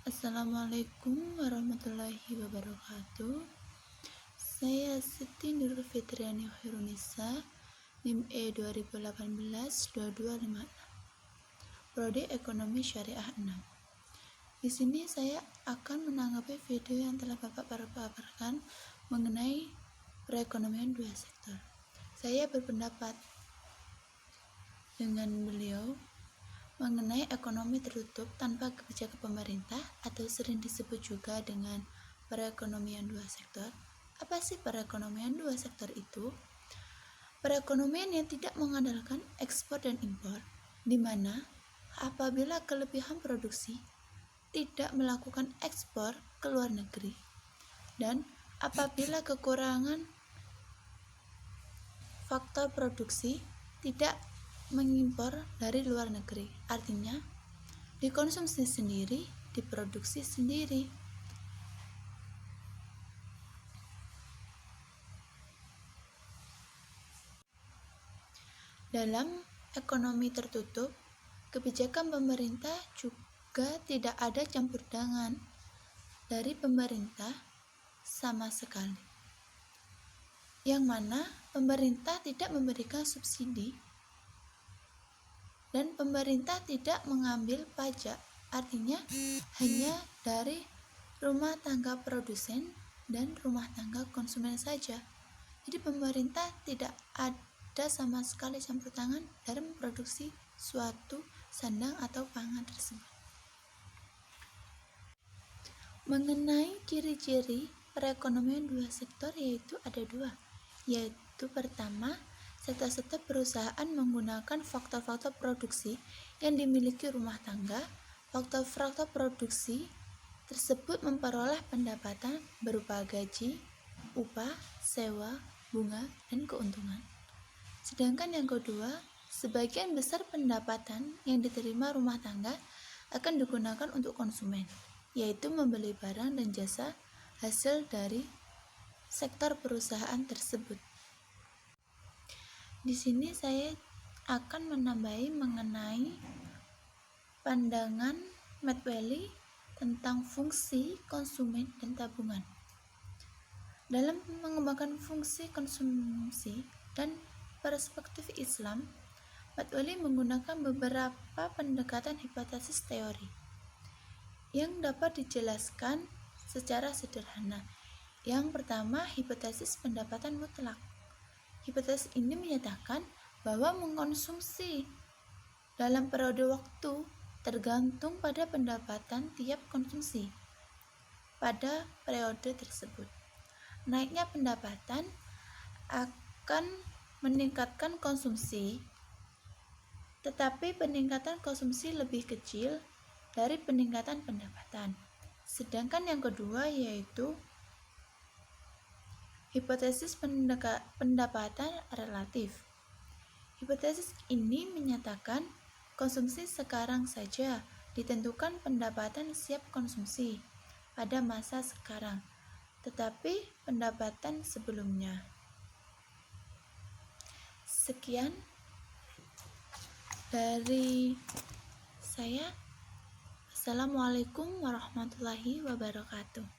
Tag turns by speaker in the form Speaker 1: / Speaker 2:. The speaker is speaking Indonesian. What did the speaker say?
Speaker 1: Assalamualaikum warahmatullahi wabarakatuh. Saya Siti Nurul Fitriani Khairunisa, NIM E 2018-2256, Prodi Ekonomi Syariah 6. Di sini saya akan menanggapi video yang telah Bapak paparkan mengenai perekonomian dua sektor. Saya berpendapat dengan beliau mengenai ekonomi tertutup tanpa kebijakan pemerintah, atau sering disebut juga dengan perekonomian dua sektor. Apa sih perekonomian dua sektor itu? Perekonomian yang tidak mengandalkan ekspor dan impor, di mana apabila kelebihan produksi tidak melakukan ekspor ke luar negeri, dan apabila kekurangan faktor produksi tidak mengimpor dari luar negeri, artinya dikonsumsi sendiri, diproduksi sendiri. Dalam ekonomi tertutup, kebijakan pemerintah juga tidak ada campur tangan dari pemerintah sama sekali, yang mana pemerintah tidak memberikan subsidi dan pemerintah tidak mengambil pajak, artinya hanya dari rumah tangga produsen dan rumah tangga konsumen saja. Jadi pemerintah tidak ada sama sekali campur tangan dalam memproduksi suatu sandang atau pangan tersebut. Mengenai ciri-ciri perekonomian dua sektor yaitu ada dua, yaitu pertama, sektor-sektor perusahaan menggunakan faktor-faktor produksi yang dimiliki rumah tangga. Faktor-faktor produksi tersebut memperoleh pendapatan berupa gaji, upah, sewa, bunga, dan keuntungan. Sedangkan yang kedua, sebagian besar pendapatan yang diterima rumah tangga akan digunakan untuk konsumen, yaitu membeli barang dan jasa hasil dari sektor perusahaan tersebut. Di sini saya akan menambahi mengenai pandangan Matt Welly tentang fungsi konsumen dan tabungan. Dalam mengembangkan fungsi konsumsi dan perspektif Islam, Matt Welly menggunakan beberapa pendekatan hipotesis teori yang dapat dijelaskan secara sederhana. Yang pertama, hipotesis pendapatan mutlak. Hipotesis ini menyatakan bahwa mengkonsumsi dalam periode waktu tergantung pada pendapatan tiap konsumsi pada periode tersebut. Naiknya pendapatan akan meningkatkan konsumsi, tetapi peningkatan konsumsi lebih kecil dari peningkatan pendapatan. Sedangkan yang kedua yaitu hipotesis pendapatan relatif. Hipotesis ini menyatakan konsumsi sekarang saja ditentukan pendapatan siap konsumsi pada masa sekarang, tetapi pendapatan sebelumnya. Sekian dari saya. Assalamualaikum warahmatullahi wabarakatuh.